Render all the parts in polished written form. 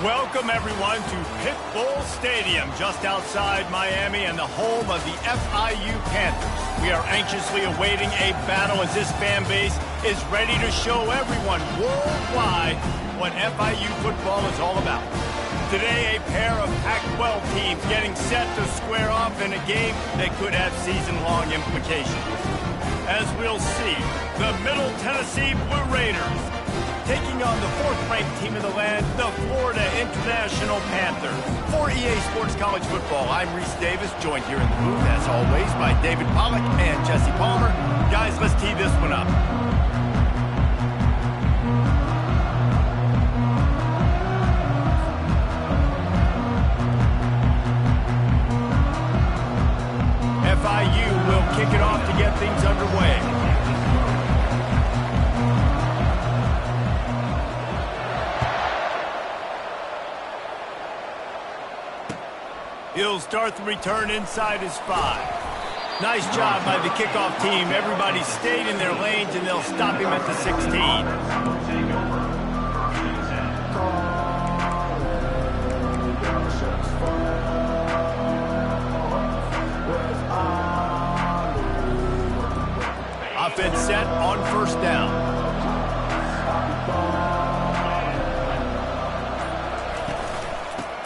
Welcome, everyone, to Pit Bull Stadium, just outside Miami and the home of the FIU Panthers. We are anxiously awaiting a battle as this fan base is ready to show everyone worldwide what FIU football is all about. Today, a pair of Pac-12 teams getting set to square off in a game that could have season-long implications. As we'll see, the Middle Tennessee Blue Raiders taking on the fourth-ranked team in the land, the Florida International Panthers. For EA Sports College Football, I'm Reese Davis, joined here in the booth, as always, by David Pollack and Jesse Palmer. Guys, let's tee this one up. FIU will kick it off to get things underway. He'll start the return inside his 5. Nice job by the kickoff team. Everybody stayed in their lanes, and they'll stop him at the 16. Offense set on first down.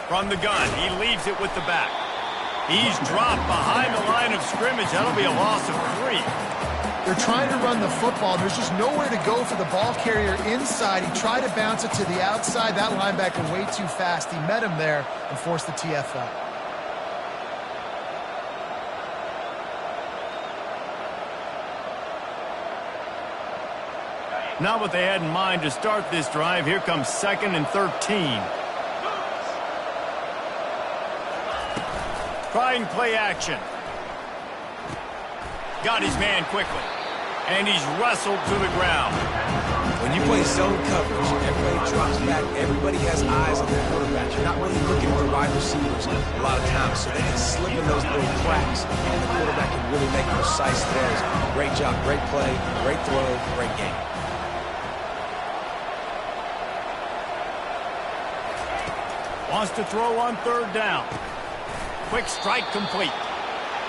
From the gun, he leaves it with the back. He's dropped behind the line of scrimmage. That'll be a loss of 3. They're trying to run the football. There's just nowhere to go for the ball carrier inside. He tried to bounce it to the outside. That linebacker way too fast. He met him there and forced the TFL. Not what they had in mind to start this drive. Here comes 2nd and 13. Trying play action. Got his man quickly. And he's wrestled to the ground. When you play zone coverage, everybody drops back. Everybody has eyes on their quarterback. You're not really looking at the wide receivers a lot of times, so they can slip in those little cracks, and the quarterback can really make precise throws. Great job, great play, great throw, great game. Wants to throw on 3rd down. Quick strike complete.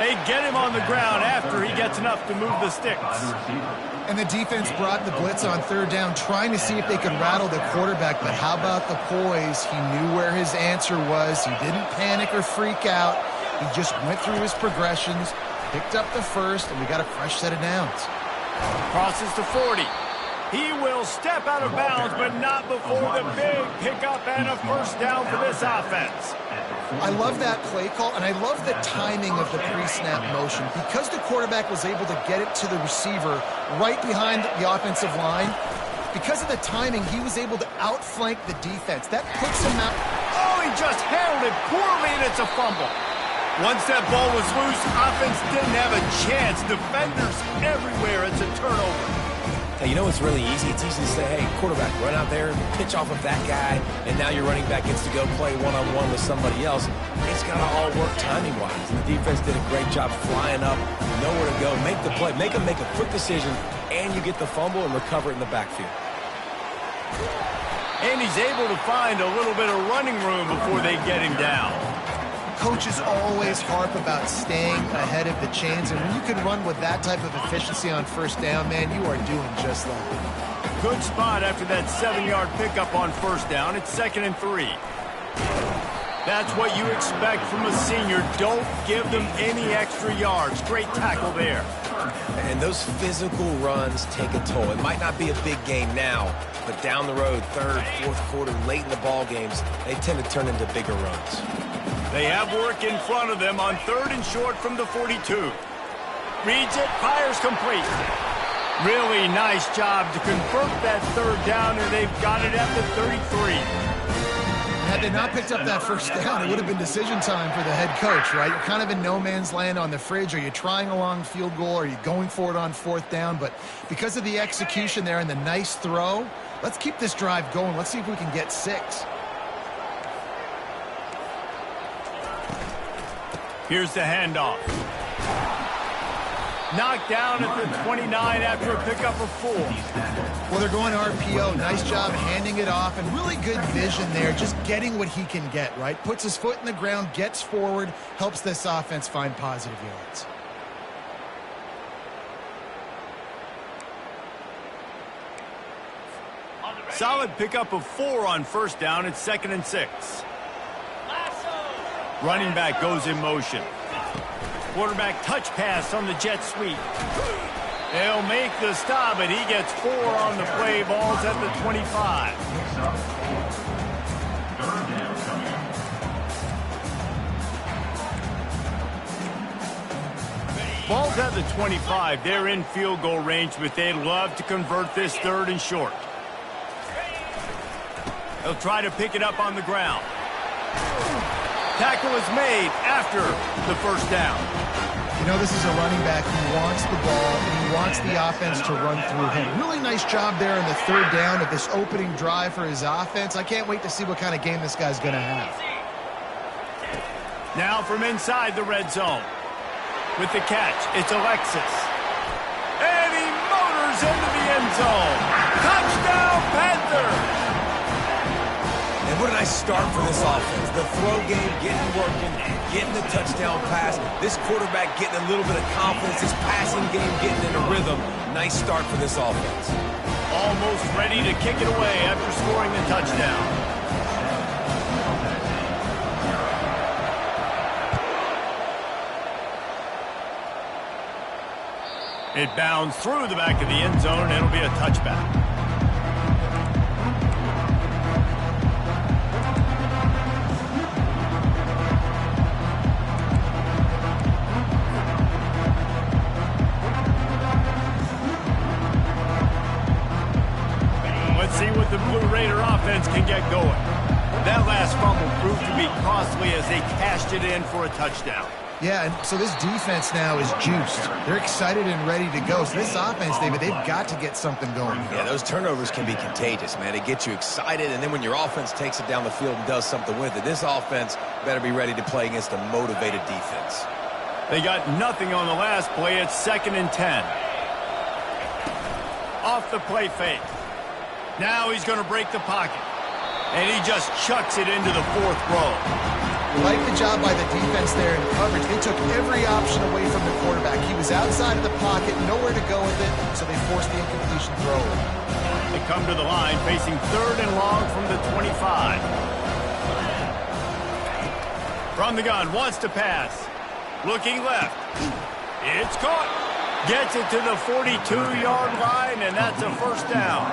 They get him on the ground after he gets enough to move the sticks. And the defense brought the blitz on 3rd down, trying to see if they could rattle the quarterback. But how about the poise? He knew where his answer was. He didn't panic or freak out. He just went through his progressions, picked up the first, and we got a fresh set of downs. Crosses to 40. He will step out of bounds, but not before the big pickup and a first down for this offense. I love that play call, and I love the timing of the pre-snap motion. Because the quarterback was able to get it to the receiver right behind the offensive line, because of the timing, he was able to outflank the defense. That puts him out. Oh, he just handled it poorly, and it's a fumble. Once that ball was loose, offense didn't have a chance. Defenders everywhere. It's a turnover. Hey, you know what's really easy? It's easy to say, hey, quarterback, run out there, pitch off of that guy, and now your running back gets to go play one-on-one with somebody else. It's got to all work timing-wise. And the defense did a great job flying up, nowhere to go, make the play, make them make a quick decision, and you get the fumble and recover it in the backfield. And he's able to find a little bit of running room before they get him down. Coaches always harp about staying ahead of the chains, and when you can run with that type of efficiency on 1st down, man, you are doing just that. Good spot after that 7-yard pickup on 1st down. It's 2nd and 3. That's what you expect from a senior. Don't give them any extra yards. Great tackle there. And those physical runs take a toll. It might not be a big game now, but down the road, 3rd, 4th quarter, late in the ball games, they tend to turn into bigger runs. They have work in front of them on 3rd and short from the 42. Reads it, fires complete. Really nice job to convert that 3rd down, and they've got it at the 33. Had they not picked up that 1st down, it would have been decision time for the head coach, right? You're kind of in no man's land on the fridge. Are you trying a long field goal? Are you going for it on 4th down? But because of the execution there and the nice throw, let's keep this drive going. Let's see if we can get 6. Here's the handoff. Knocked down at the 29 after a pickup of 4. Well, they're going RPO. Nice job handing it off, and really good vision there, just getting what he can get, right? Puts his foot in the ground, gets forward, helps this offense find positive yards. Solid pickup of 4 on first down. It's 2nd and 6. Running back goes in motion. Quarterback touch pass on the jet sweep. They'll make the stop, but he gets 4 on the play. Ball's at the 25. Ball's at the 25. They're in field goal range, but they'd love to convert this 3rd and short. They'll try to pick it up on the ground. Tackle is made after the first down. You know, this is a running back who wants the ball, and he wants the offense to run through him. Really nice job there in the 3rd down of this opening drive for his offense. I can't wait to see what kind of game this guy's going to have. Now from inside the red zone. With the catch, it's Alexis. And he motors into the end zone. Touchdown, Panther! And what a nice start for this offense. The throw game getting working, getting the touchdown pass. This quarterback getting a little bit of confidence. His passing game getting in a rhythm. Nice start for this offense. Almost ready to kick it away after scoring the touchdown. It bounds through the back of the end zone, and it'll be a touchback. Let's see what the Blue Raider offense can get going. That last fumble proved to be costly as they cashed it in for a touchdown. Yeah, and so this defense now is juiced. They're excited and ready to go. So this offense, David, they've got to get something going. Yeah, those turnovers can be contagious, man. It gets you excited, and then when your offense takes it down the field and does something with it, this offense better be ready to play against a motivated defense. They got nothing on the last play. It's 2nd and 10. Off the play fake. Now he's going to break the pocket. And he just chucks it into the 4th row. Like the job by the defense there in coverage. They took every option away from the quarterback. He was outside of the pocket, nowhere to go with it, so they forced the incompletion throw. They come to the line facing 3rd and long from the 25. From the gun, wants to pass. Looking left. It's caught. Gets it to the 42-yard line, and that's a first down.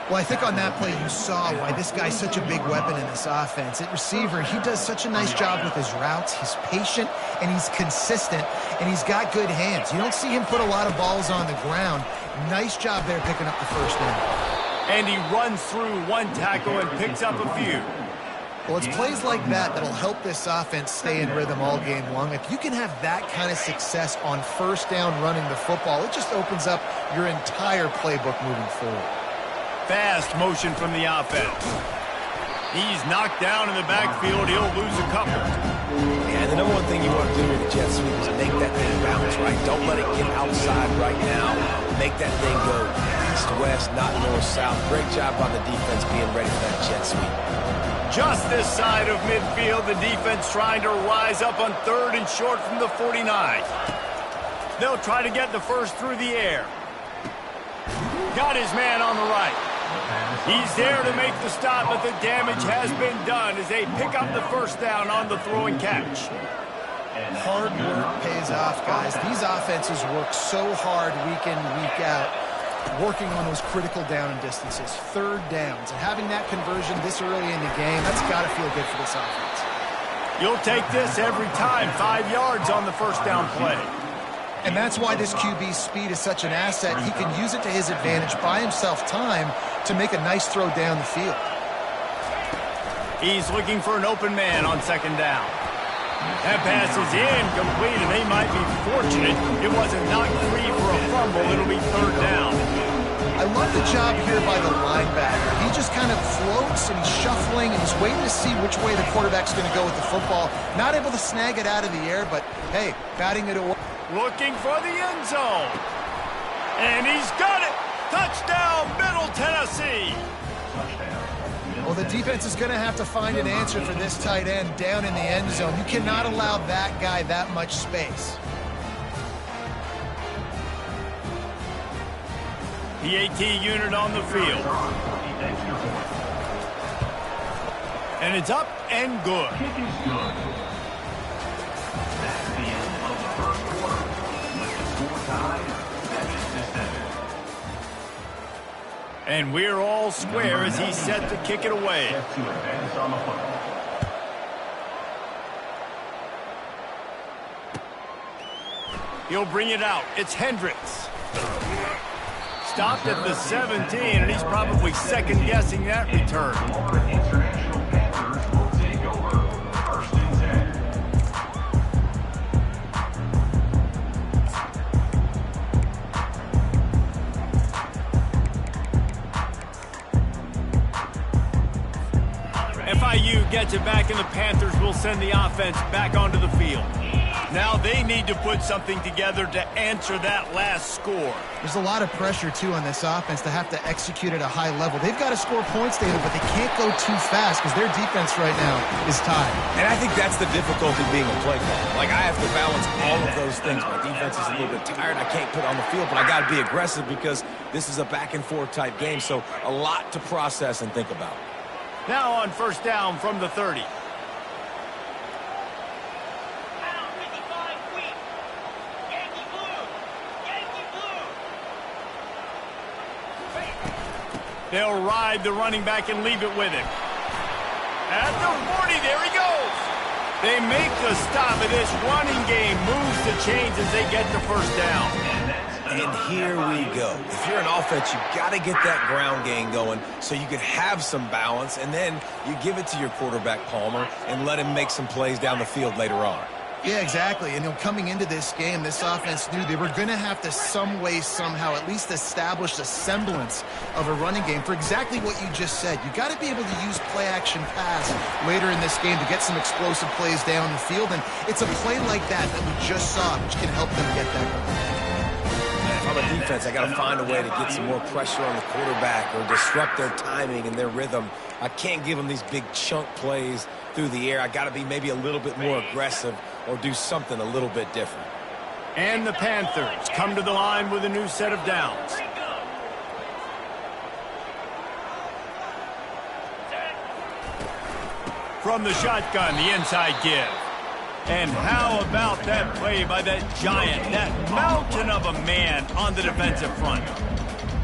Well, I think on that play you saw why this guy's such a big weapon in this offense. At receiver, he does such a nice job with his routes. He's patient, and he's consistent, and he's got good hands. You don't see him put a lot of balls on the ground. Nice job there picking up the first down. And he runs through one tackle and picks up a few. Well, it's plays like that that'll help this offense stay in rhythm all game long. If you can have that kind of success on first down running the football, it just opens up your entire playbook moving forward. Fast motion from the offense. He's knocked down in the backfield. He'll lose a couple. Yeah, the number one thing you want to do with the jet sweep is make that thing bounce, right? Don't let it get outside right now. Make that thing go east-west, not north-south. Great job by the defense being ready for that jet sweep. Just this side of midfield, the defense trying to rise up on 3rd and short from the 49. They'll try to get the first through the air. Got his man on the right. He's there to make the stop, but the damage has been done as they pick up the first down on the throw and catch. Hard work pays off, guys. These offenses work so hard week in, week out, working on those critical down and distances, 3rd downs. And having that conversion this early in the game, that's got to feel good for this offense. You'll take this every time, 5 yards on the first down play. And that's why this QB's speed is such an asset. He can use it to his advantage, buy himself time to make a nice throw down the field. He's looking for an open man on 2nd down. That pass is incomplete, and they might be fortunate it wasn't knocked free for a fumble. It'll be 3rd down. I love the job here by the linebacker. He just kind of floats, and he's shuffling, and he's waiting to see which way the quarterback's going to go with the football. Not able to snag it out of the air, but, hey, batting it away. looking for the end zone. And he's got it. Touchdown, Middle Tennessee. Well, the defense is going to have to find an answer for this tight end down in the end zone. You cannot allow that guy that much space. The AT unit on the field. And it's up and good. And we're all square as he's set to kick it away. He'll bring it out. It's Hendricks. Stopped at the 17, and he's probably second-guessing that return. FIU gets it back, and the Panthers will send the offense back onto the field. Now they need to put something together to answer that last score. There's a lot of pressure, too, on this offense to have to execute at a high level. They've got to score points, David, but they can't go too fast because their defense right now is tied. And I think that's the difficulty being a play caller. Like, I have to balance all of those things. My defense is a little bit tired. I can't put on the field, but I got to be aggressive because this is a back-and-forth type game, so a lot to process and think about. Now on first down from the 30. They'll ride the running back and leave it with him. At the 40, there he goes. They make the stop, and this running game moves the chains as they get the first down. And here we go. If you're an offense, you've got to get that ground game going so you can have some balance, and then you give it to your quarterback, Palmer, and let him make some plays down the field later on. Yeah, exactly. And coming into this game, this offense knew they were going to have to some way, somehow, at least establish a semblance of a running game for exactly what you just said. You got to be able to use play-action pass later in this game to get some explosive plays down the field. And it's a play like that that we just saw, which can help them get that going. If I'm a defense, I got to find a way to get some more pressure on the quarterback or disrupt their timing and their rhythm. I can't give them these big chunk plays through the air. I got to be maybe a little bit more aggressive or do something a little bit different. And the Panthers come to the line with a new set of downs. From the shotgun, the inside give. And how about that play by that giant, that mountain of a man on the defensive front?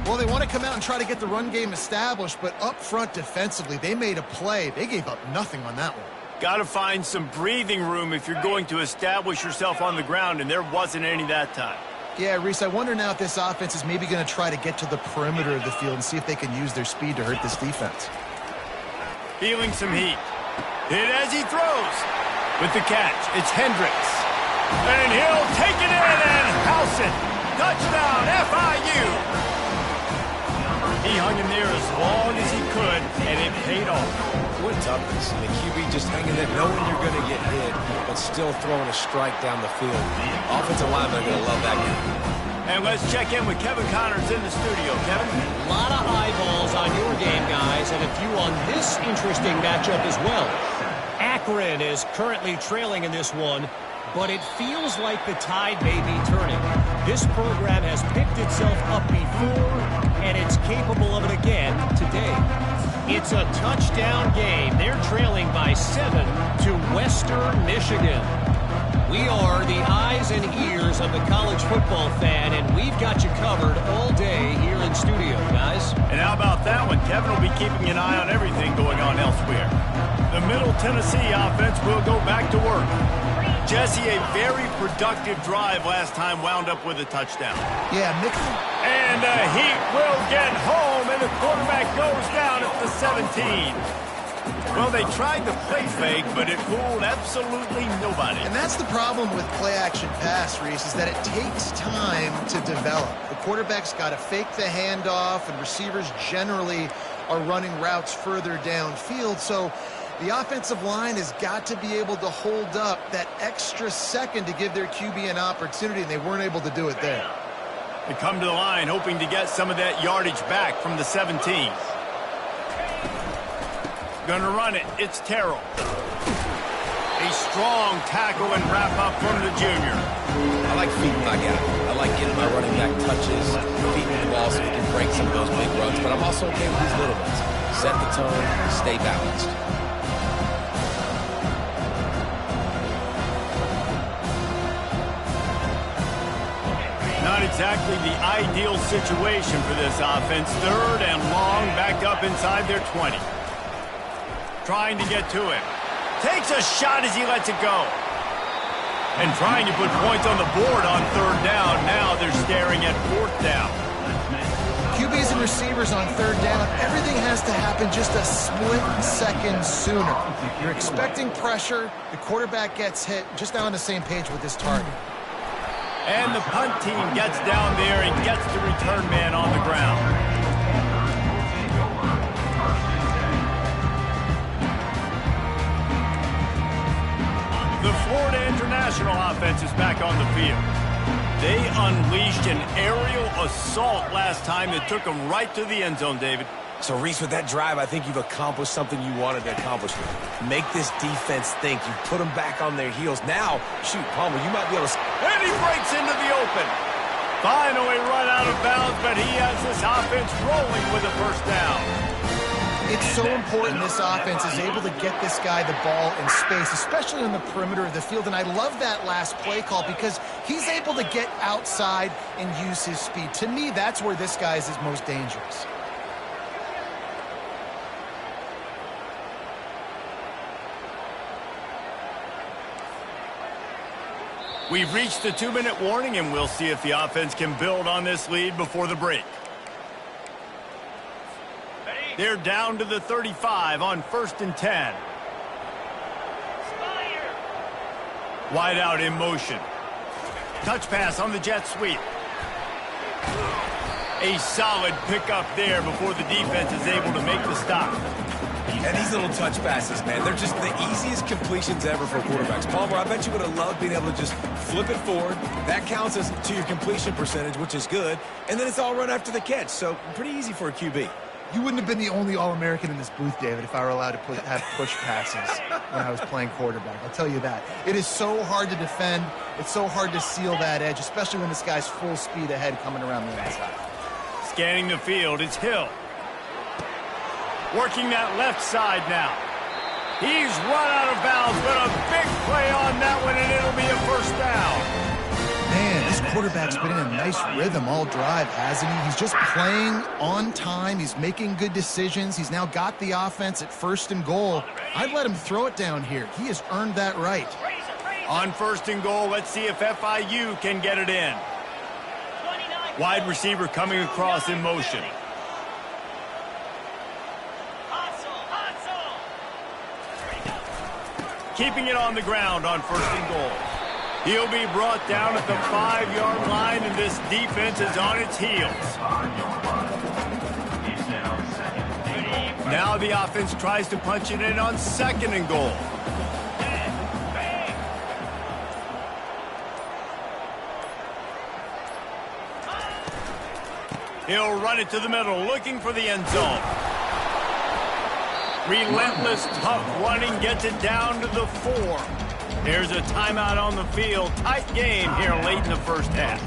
Well, they want to come out and try to get the run game established, but up front defensively, they made a play. They gave up nothing on that one. Got to find some breathing room if you're going to establish yourself on the ground, and there wasn't any that time. Yeah, Reese, I wonder now if this offense is maybe going to try to get to the perimeter of the field and see if they can use their speed to hurt this defense. Feeling some heat. Hit as he throws. With the catch, it's Hendricks. And he'll take it in and house it. Touchdown, FIU. He hung in there as long as he could, and it paid off. What toughness. I mean, QB just hanging there, knowing you're going to get hit, but still throwing a strike down the field. Offensive linemen are going to love that guy. And let's check in with Kevin Connors in the studio. Kevin? A lot of eyeballs on your game, guys, and a few on this interesting matchup as well. Akron is currently trailing in this one, but it feels like the tide may be turning. This program has picked itself up before, and it's capable of it again today. It's a touchdown game. They're trailing by 7 to Western Michigan. We are the eyes and ears of the college football fan, and we've got you covered all day here in studio, guys. And how about that one? Kevin will be keeping an eye on everything going on elsewhere. The Middle Tennessee offense will go back to work. Jesse, a very productive drive last time wound up with a touchdown. Yeah, and the Heat will get home, and the quarterback goes down at the 17. Well, they tried the play fake, but it fooled absolutely nobody. And that's the problem with play-action pass, Reese, is that it takes time to develop. The quarterback's got to fake the handoff, and receivers generally are running routes further downfield. So The offensive line has got to be able to hold up that extra second to give their QB an opportunity, and they weren't able to do it there. They come to the line hoping to get some of that yardage back from the 17. Gonna run it. It's Terrell. A strong tackle and wrap-up from the junior. I like feeding my guy. I like getting my running back touches, feeding the ball so he can break some of those big runs, but I'm also okay with these little ones. Set the tone, stay balanced. Not exactly the ideal situation for this offense. Third and long, backed up inside their 20. Trying to get to him. Takes a shot as he lets it go. And trying to put points on the board on third down. Now they're staring at fourth down. QBs and receivers on third down, everything has to happen just a split second sooner. You're expecting pressure. The quarterback gets hit. Just now on the same page with this target. And the punt team gets down there and gets the return man on the ground. The Florida International offense is back on the field. They unleashed an aerial assault last time that took them right to the end zone, David. So, Reese, with that drive, I think you've accomplished something you wanted to accomplish. Make this defense think. You put them back on their heels. Now, shoot, Palmer, you might be able to... And he breaks into the open. Finally run out of bounds, but he has this offense rolling with a first down. It's so important this offense is able to get this guy the ball in space, especially on the perimeter of the field. And I love that last play call because he's able to get outside and use his speed. To me, that's where this guy is his most dangerous. We've reached the 2-minute warning, and we'll see if the offense can build on this lead before the break. They're down to the 35 on 1st and 10. Wide out in motion. Touch pass on the jet sweep. A solid pickup there before the defense is able to make the stop. And these little touch passes, man, they're just the easiest completions ever for quarterbacks. Palmer, I bet you would have loved being able to just flip it forward. That counts as to your completion percentage, which is good. And then it's all run after the catch, so pretty easy for a QB. You wouldn't have been the only All-American in this booth, David, if I were allowed to have push passes when I was playing quarterback. I'll tell you that. It is so hard to defend. It's so hard to seal that edge, especially when this guy's full speed ahead coming around the inside. Scanning the field, it's Hill. Working that left side now. He's run out of bounds, but a big play on that one, and it'll be a first down. Man, this quarterback's been in a nice rhythm all drive, hasn't he? He's just playing on time. He's making good decisions. He's now got the offense at 1st and goal. I'd let him throw it down here. He has earned that right. On 1st and goal, let's see if FIU can get it in. Wide receiver coming across in motion. Keeping it on the ground on 1st and goal. He'll be brought down at the 5-yard line, and this defense is on its heels. Now the offense tries to punch it in on 2nd and goal. He'll run it to the middle, looking for the end zone. Relentless, tough running gets it down to the 4. There's a timeout on the field. Tight game here late in the first half.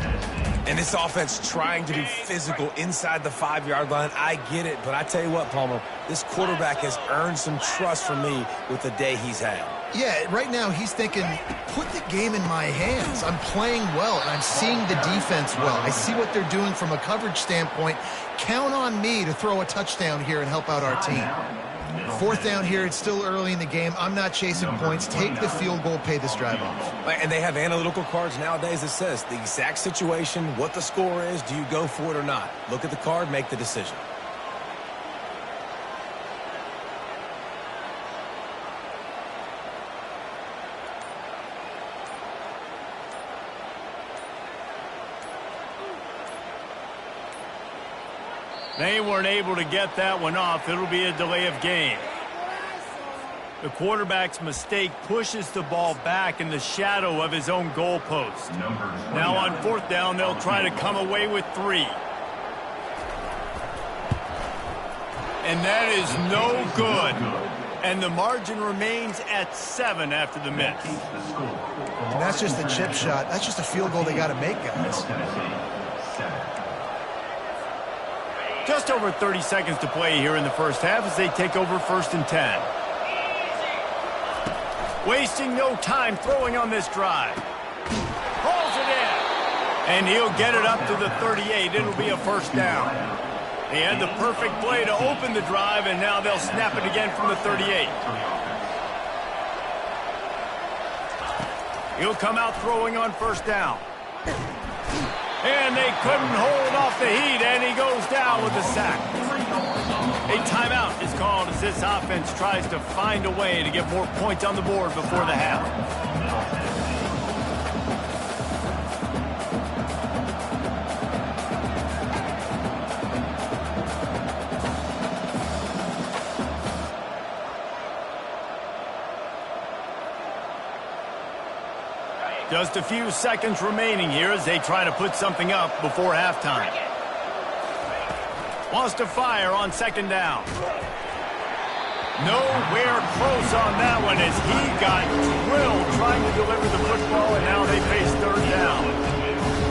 And this offense trying to be physical inside the 5-yard line. I get it, but I tell you what, Palmer, this quarterback has earned some trust from me with the day he's had. Yeah, right now he's thinking, put the game in my hands. I'm playing well, and I'm seeing the defense well. I see what they're doing from a coverage standpoint. Count on me to throw a touchdown here and help out our team. 4th down here. It's still early in the game. I'm not chasing points. Take the field goal, pay this drive off. And they have analytical cards nowadays that says the exact situation, what the score is, do you go for it or not? Look at the card, make the decision. They weren't able to get that one off. It'll be a delay of game. The quarterback's mistake pushes the ball back in the shadow of his own goalpost. Now on 4th down, they'll try to come away with 3. And that is no good. And the margin remains at 7 after the miss. And that's just a chip shot. That's just a field goal they got to make, guys. Just over 30 seconds to play here in the first half as they take over 1st and 10. Wasting no time throwing on this drive. Hauls it in. And he'll get it up to the 38. It'll be a 1st down. He had the perfect play to open the drive, and now they'll snap it again from the 38. He'll come out throwing on 1st down. And they couldn't hold off the heat, and he goes down with a sack. A timeout is called as this offense tries to find a way to get more points on the board before the half. Just a few seconds remaining here as they try to put something up before halftime. Wants to fire on 2nd down. Nowhere close on that one as he got drilled trying to deliver the football, and now they face 3rd down.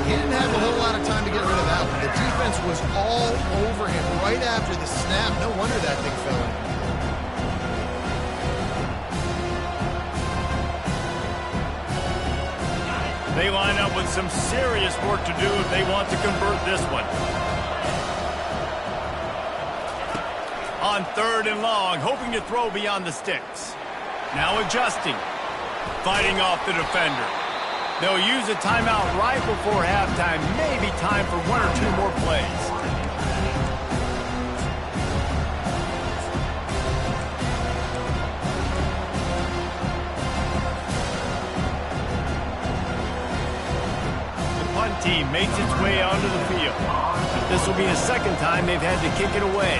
He didn't have a whole lot of time to get rid of that one. The defense was all over him right after the snap. No wonder that thing fell in. They line up with some serious work to do if they want to convert this one. On 3rd and long, hoping to throw beyond the sticks. Now adjusting. Fighting off the defender. They'll use a timeout right before halftime. Maybe time for 1 or 2 more plays. Team makes its way onto the field. This will be the 2nd time they've had to kick it away.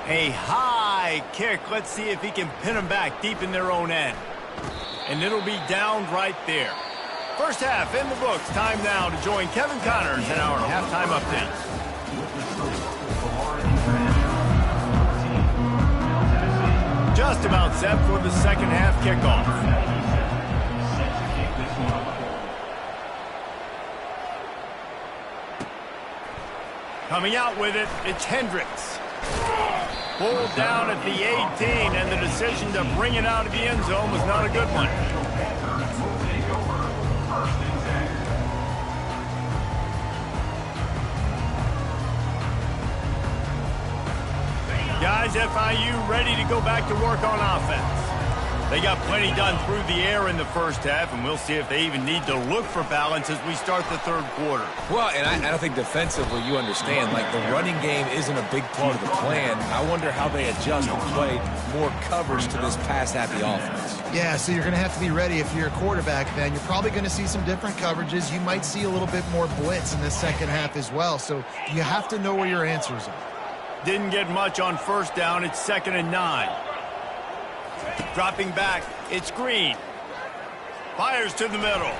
A high kick. Let's see if he can pin them back deep in their own end. And it'll be down right there. First half in the books. Time now to join Kevin Connors in our halftime update. Just about set for the 2nd half kickoff. Coming out with it, it's Hendricks. Pulled down at the 18, and the decision to bring it out of the end zone was not a good one. Guys, FIU ready to go back to work on offense. They got plenty done through the air in the first half, and we'll see if they even need to look for balance as we start the 3rd quarter. Well, and I don't think defensively you understand, like the running game isn't a big part of the plan. I wonder how they adjust and play more coverage to this pass-happy offense. Yeah, so you're going to have to be ready if you're a quarterback then. You're probably going to see some different coverages. You might see a little bit more blitz in the 2nd half as well, so you have to know where your answers are. Didn't get much on 1st down. It's 2nd and 9. Dropping back, it's Green. Fires to the middle.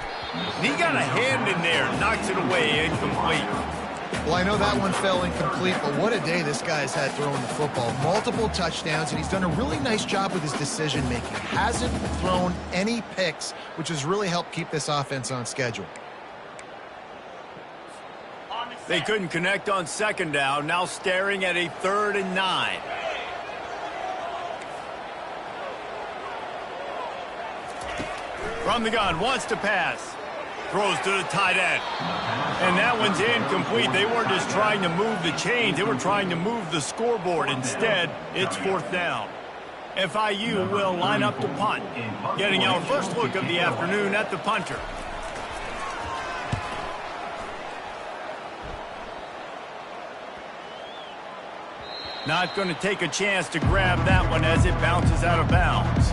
He got a hand in there, knocks it away, incomplete. Well, I know that one fell incomplete, but what a day this guy's had throwing the football. Multiple touchdowns, and he's done a really nice job with his decision-making. Hasn't thrown any picks, which has really helped keep this offense on schedule. They couldn't connect on 2nd down, now staring at a 3rd and 9. From the gun, wants to pass. Throws to the tight end. And that one's incomplete. They weren't just trying to move the chains. They were trying to move the scoreboard. Instead, it's 4th down. FIU will line up to punt. Getting our first look of the afternoon at the punter. Not going to take a chance to grab that one as it bounces out of bounds.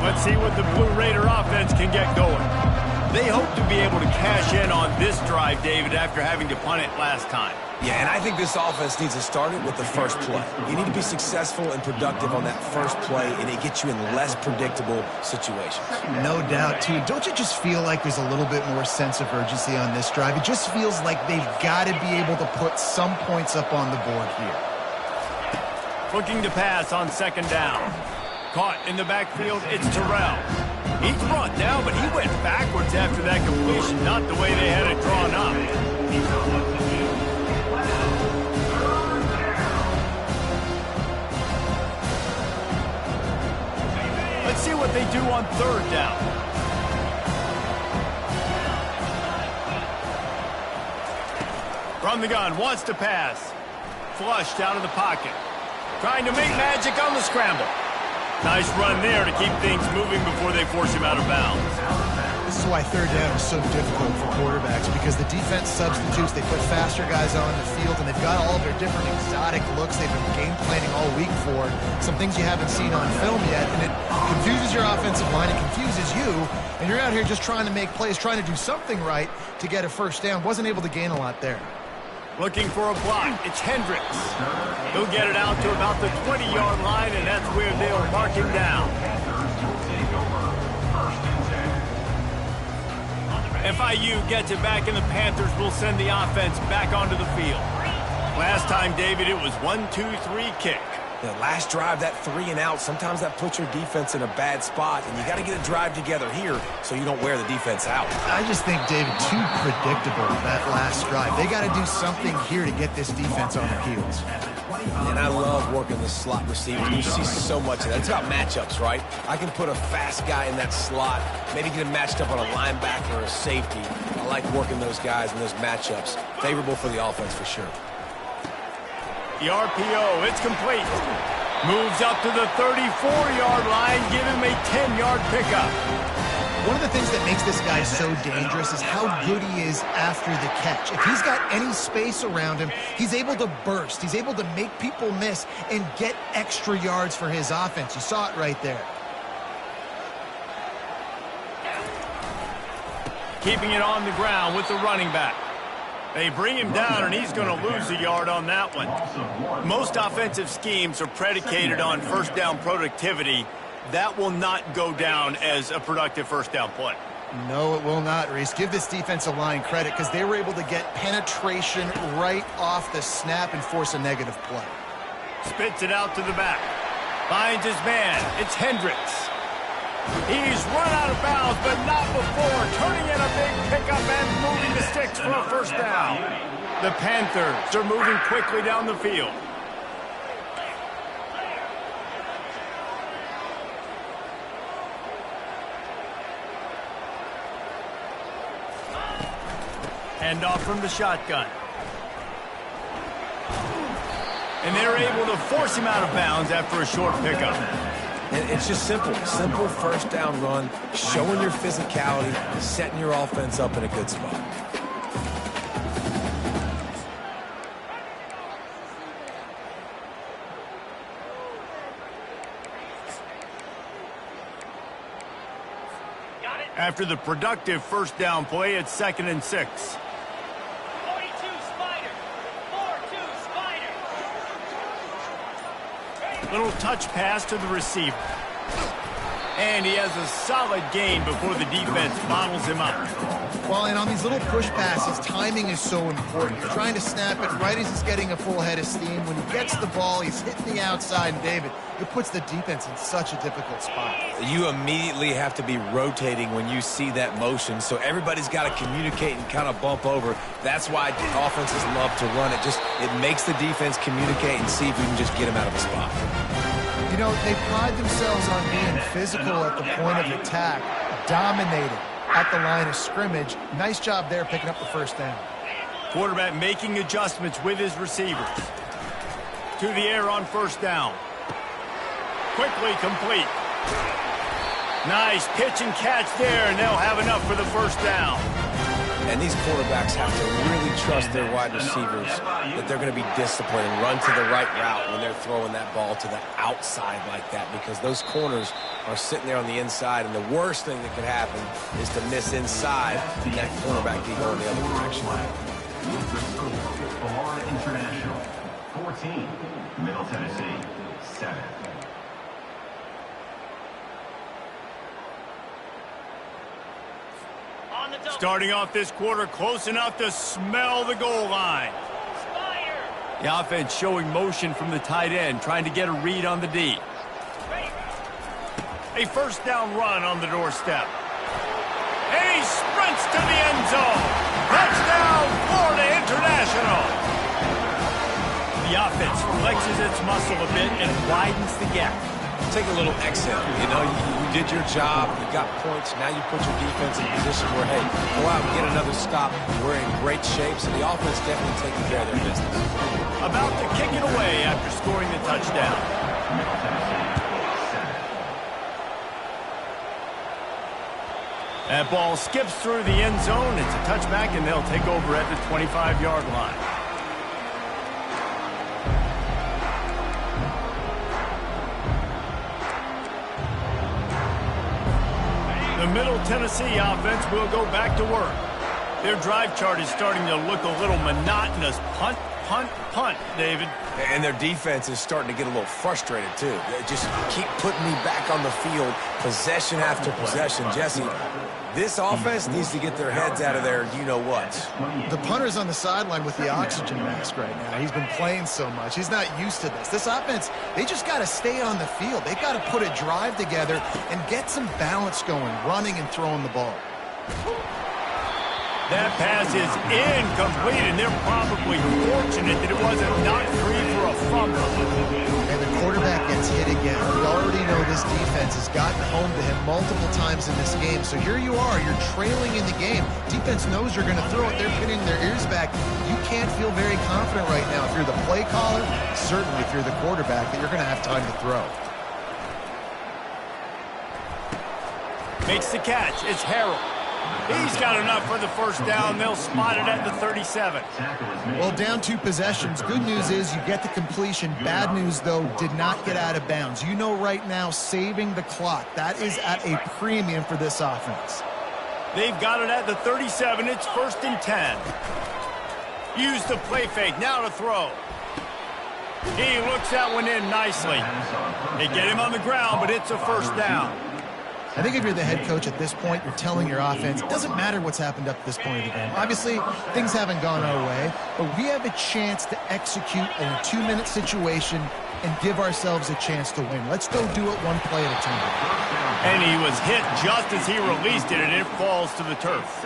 Let's see what the Blue Raider offense can get going. They hope to be able to cash in on this drive, David, after having to punt it last time. Yeah, and I think this offense needs to start it with the first play. You need to be successful and productive on that first play, and it gets you in less predictable situations. No doubt, too. Don't you just feel like there's a little bit more sense of urgency on this drive? It just feels like they've got to be able to put some points up on the board here. Looking to pass on second down. Caught in the backfield, it's Terrell. He's brought down, but he went backwards after that completion, not the way they had it drawn up. Let's see what they do on third down. From the gun, wants to pass. Flushed out of the pocket. Trying to make magic on the scramble. Nice run there to keep things moving before they force him out of bounds. This is why third down is so difficult for quarterbacks, because the defense substitutes. They put faster guys on the field, and they've got all of their different exotic looks they've been game planning all week for. Some things you haven't seen on film yet, and it confuses your offensive line. It confuses you, and you're out here just trying to make plays, trying to do something right to get a first down. Wasn't able to gain a lot there. Looking for a block. It's Hendricks. He'll get it out to about the 20-yard line, and that's where they'll mark him down. FIU gets it back, and the Panthers will send the offense back onto the field. Last time, David, it was 1-2-3 kick. The last drive, that 3-and-out, sometimes that puts your defense in a bad spot, and you got to get a drive together here so you don't wear the defense out. I just think, David, too predictable, that last drive. They got to do something here to get this defense on their heels. And I love working the slot receivers. You see so much of that. It's about matchups, right? I can put a fast guy in that slot, maybe get him matched up on a linebacker or a safety. I like working those guys in those matchups. Favorable for the offense for sure. The RPO, it's complete. Moves up to the 34-yard line, give him a 10-yard pickup. One of the things that makes this guy so dangerous is how good he is after the catch. If he's got any space around him, he's able to burst. He's able to make people miss and get extra yards for his offense. You saw it right there. Keeping it on the ground with the running back. They bring him down, and he's going to lose a yard on that one. Most offensive schemes are predicated on first down productivity. That will not go down as a productive first down play. No, it will not, Reese. Give this defensive line credit because they were able to get penetration right off the snap and force a negative play. Spits it out to the back. Finds his man. It's Hendricks. He's run out of bounds, but not before. Turning in a big pickup and moving the sticks for a first down. The Panthers are moving quickly down the field. Hand off from the shotgun. And they're able to force him out of bounds after a short pickup. And it's just simple first down run, showing your physicality, setting your offense up in a good spot. After the productive first down play, it's 2nd and 6. 42 Spider. 4-2 Spider. Little touch pass to the receiver. And he has a solid gain before the defense bottles him up. Well, and on these little push passes, timing is so important. You're trying to snap it right as he's getting a full head of steam. When he gets the ball, he's hitting the outside, and David, it puts the defense in such a difficult spot. You immediately have to be rotating when you see that motion, so everybody's got to communicate and kind of bump over. That's why offenses love to run it. It makes the defense communicate and see if you can just get him out of a spot. You know, they pride themselves on being physical at the point of attack, dominating at the line of scrimmage. Nice job there picking up the first down. Quarterback making adjustments with his receivers. To the air on first down. Quickly complete. Nice pitch and catch there, and they'll have enough for the first down. And these quarterbacks have to really trust their wide receivers that they're going to be disciplined and run to the right route when they're throwing that ball to the outside like that, because those corners are sitting there on the inside, and the worst thing that could happen is to miss inside and that cornerback be going the other direction. International 14, Middle Tennessee 7. Starting off this quarter close enough to smell the goal line. The offense showing motion from the tight end, trying to get a read on the D. A first down run on the doorstep. And he sprints to the end zone. Touchdown, Florida International. The offense flexes its muscle a bit and widens the gap. Take a little exhale. You know, you did your job. You got points. Now you put your defense in a position where, hey, go out and get another stop. We're in great shape, so the offense definitely taking care of their business. About to kick it away after scoring the touchdown. That ball skips through the end zone. It's a touchback, and they'll take over at the 25-yard line. The Middle Tennessee offense will go back to work. Their drive chart is starting to look a little monotonous. Punt, punt, punt, David. And their defense is starting to get a little frustrated, too. They just keep putting me back on the field, possession after possession. Jesse, this offense needs to get their heads out of their you-know-what. The punter's on the sideline with the oxygen mask right now. He's been playing so much. He's not used to this. This offense, they just got to stay on the field. They've got to put a drive together and get some balance going, running and throwing the ball. That pass is incomplete, and they're probably fortunate that it wasn't knocked free for a fumble. And the quarterback gets hit again. We already know this defense has gotten home to him multiple times in this game. So here you are, you're trailing in the game. Defense knows you're going to throw it. They're pinning their ears back. You can't feel very confident right now. If you're the play caller, certainly if you're the quarterback, that you're going to have time to throw. Makes the catch. It's Harrell. He's got enough for the first down. They'll spot it at the 37. Well, down 2 possessions. Good news is you get the completion. Bad news, though, did not get out of bounds. You know right now, saving the clock. That is at a premium for this offense. They've got it at the 37. It's 1st and 10. Use the play fake. Now to throw. He looks that one in nicely. They get him on the ground, but it's a first down. I think if you're the head coach at this point, you're telling your offense, it doesn't matter what's happened up to this point of the game. Obviously, things haven't gone our way, but we have a chance to execute in a 2-minute situation and give ourselves a chance to win. Let's go do it one play at a time. And he was hit just as he released it, and it falls to the turf.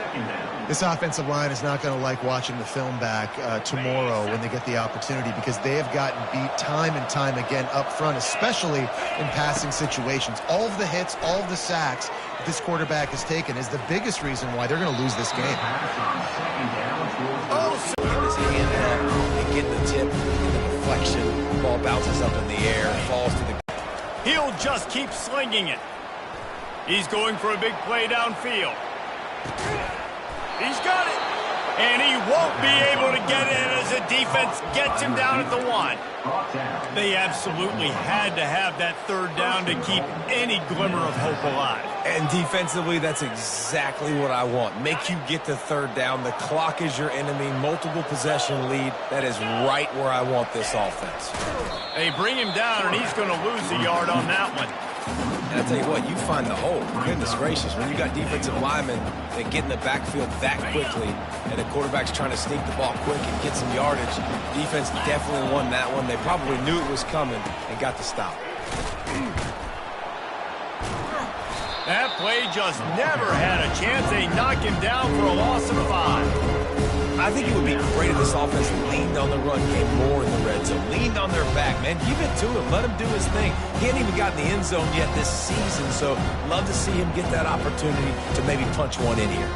This offensive line is not going to like watching the film back tomorrow when they get the opportunity, because they have gotten beat time and time again up front, especially in passing situations. All of the hits, all of the sacks that this quarterback has taken is the biggest reason why they're going to lose this game. Oh, so his hand up and getting the tip, getting the deflection. Ball bounces up in the air and falls to the... He'll just keep slinging it. He's going for a big play downfield. He's got it. And he won't be able to get in as the defense gets him down at the 1. They absolutely had to have that 3rd down to keep any glimmer of hope alive. And defensively, that's exactly what I want. Make you get the 3rd down. The clock is your enemy. Multiple possession lead. That is right where I want this offense. They bring him down, and he's going to lose a yard on that one. And I tell you what, you find the hole. Goodness gracious, when you got defensive linemen that get in the backfield that quickly, and the quarterback's trying to sneak the ball quick and get some yardage, defense definitely won that one. They probably knew it was coming and got the stop. That play just never had a chance. They knock him down for a loss of 5. I think it would be great if this offense leaned on the run game more in the red zone. Leaned on their back, man. Give it to him. Let him do his thing. He hasn't even gotten the end zone yet this season, so love to see him get that opportunity to maybe punch one in here.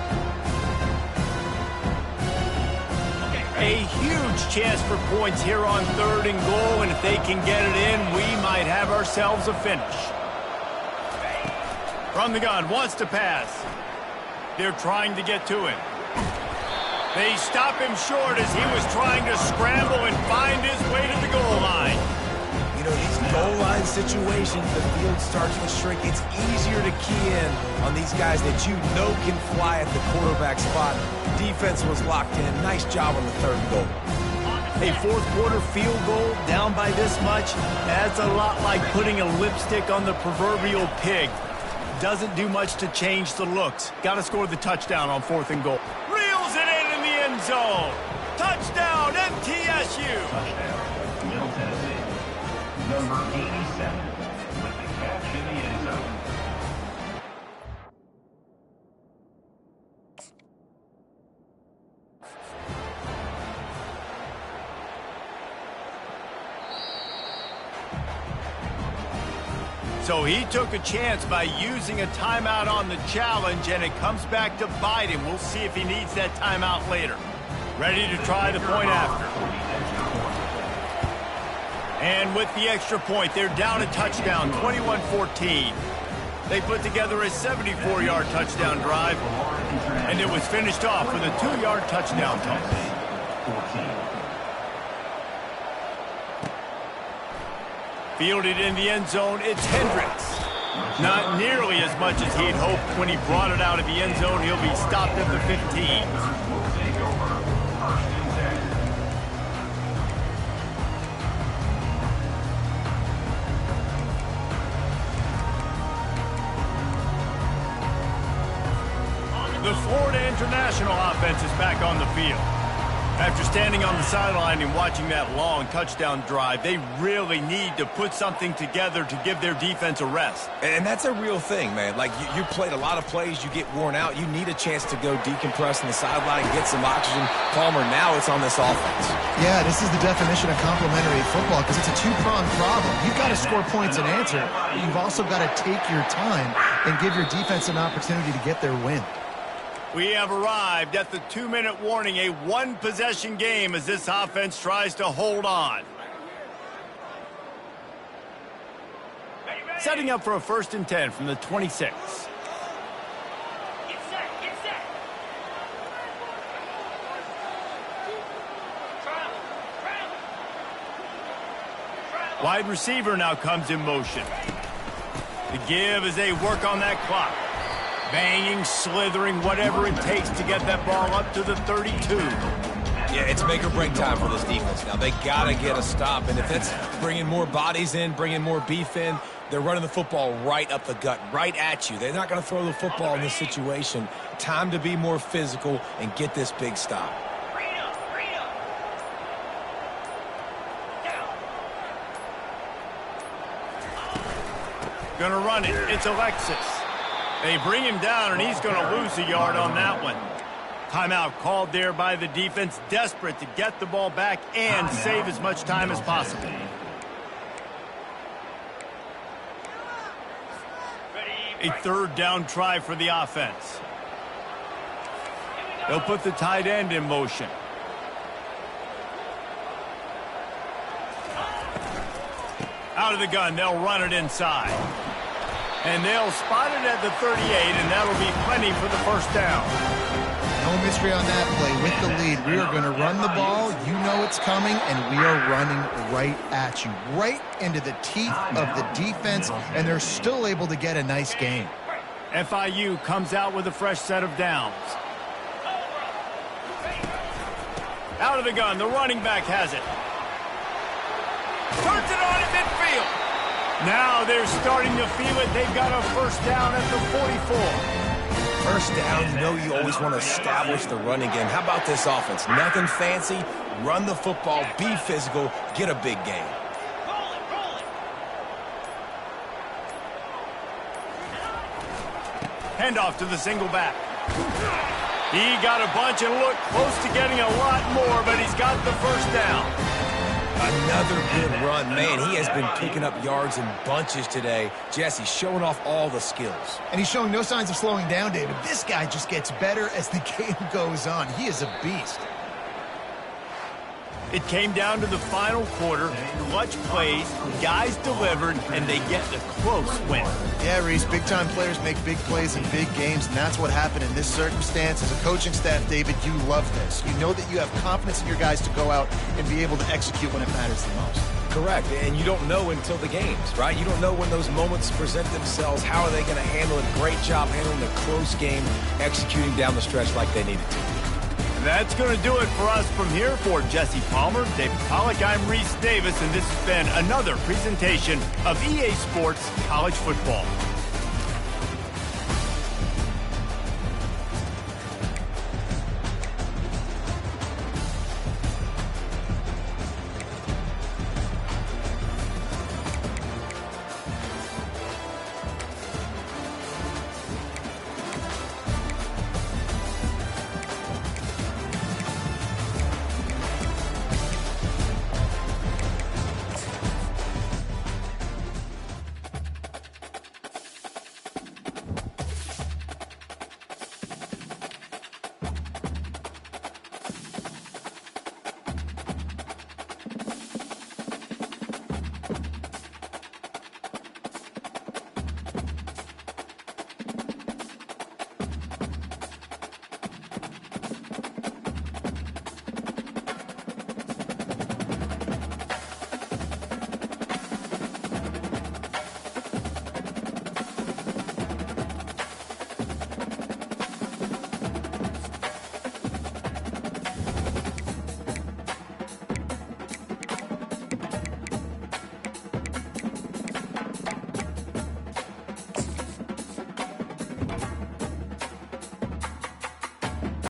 A huge chance for points here on 3rd and goal, and if they can get it in, we might have ourselves a finish. From the gun, wants to pass. They're trying to get to him. They stop him short as he was trying to scramble and find his way to the goal line. You know, these goal line situations, the field starts to shrink. It's easier to key in on these guys that you know can fly at the quarterback spot. Defense was locked in. Nice job on the third goal. A fourth quarter field goal down by this much, that's a lot like putting a lipstick on the proverbial pig. Doesn't do much to change the looks. Got to score the touchdown on 4th and goal. Reels it in the end zone. Touchdown, MTSU. Touchdown, Middle Tennessee. Number 87 with the catch in the end zone. So he took a chance by using a timeout on the challenge, and it comes back to bite him. We'll see if he needs that timeout later. Ready to try the point after. And with the extra point, they're down a touchdown, 21-14. They put together a 74-yard touchdown drive, and it was finished off with a 2-yard touchdown toss. Fielded in the end zone, it's Hendricks. Not nearly as much as he'd hoped when he brought it out of the end zone. He'll be stopped at the 15. The Florida International offense is back on the field. After standing on the sideline and watching that long touchdown drive, they really need to put something together to give their defense a rest. And that's a real thing, man. Like, you played a lot of plays, you get worn out, you need a chance to go decompress on the sideline, get some oxygen. Palmer, now it's on this offense. Yeah, this is the definition of complementary football because it's a two-pronged problem. You've got to score points and answer, but you've also got to take your time and give your defense an opportunity to get their win. We have arrived at the 2-minute warning, a one-possession game as this offense tries to hold on. Setting up for a 1st and 10 from the 26. Get set, get set. Travel. Wide receiver now comes in motion. The give as they work on that clock. Banging, slithering, whatever it takes to get that ball up to the 32. Yeah, it's make or break time for this defense. Now, they got to get a stop, and if it's bringing more bodies in, bringing more beef in, they're running the football right up the gut, right at you. They're not going to throw the football in this situation. Time to be more physical and get this big stop. Gonna run it. It's Alexis. They bring him down, and he's going to lose a yard on that one. Timeout called there by the defense, desperate to get the ball back and save as much time as possible. A 3rd down try for the offense. They'll put the tight end in motion. Out of the gun, they'll run it inside. And they'll spot it at the 38, and that'll be plenty for the 1st down. No mystery on that play. With the lead, we are going to run the ball. You know it's coming, and we are running right at you, right into the teeth of the defense, and they're still able to get a nice gain. FIU comes out with a fresh set of downs. Out of the gun, the running back has it. Turns it on at midfield. Now they're starting to feel it. They've got a 1st down at the 44. 1st down, you know you always want to establish the running game. How about this offense? Nothing fancy. Run the football, be physical, get a big gain. Handoff to the single back. He got a bunch and looked close to getting a lot more, but he's got the 1st down. Another good run. Man, he has been picking up yards in bunches today. Jesse showing off all the skills. And he's showing no signs of slowing down, David. This guy just gets better as the game goes on. He is a beast. It came down to the final quarter, clutch plays, guys delivered, and they get the close win. Yeah, Reese, big-time players make big plays in big games, and that's what happened in this circumstance. As a coaching staff, David, you love this. You know that you have confidence in your guys to go out and be able to execute when it matters the most. Correct, and you don't know until the games, right? You don't know when those moments present themselves. How are they going to handle it? Great job handling the close game, executing down the stretch like they needed to. That's going to do it for us from here. For Jesse Palmer, David Pollack, I'm Reese Davis, and this has been another presentation of EA Sports College Football.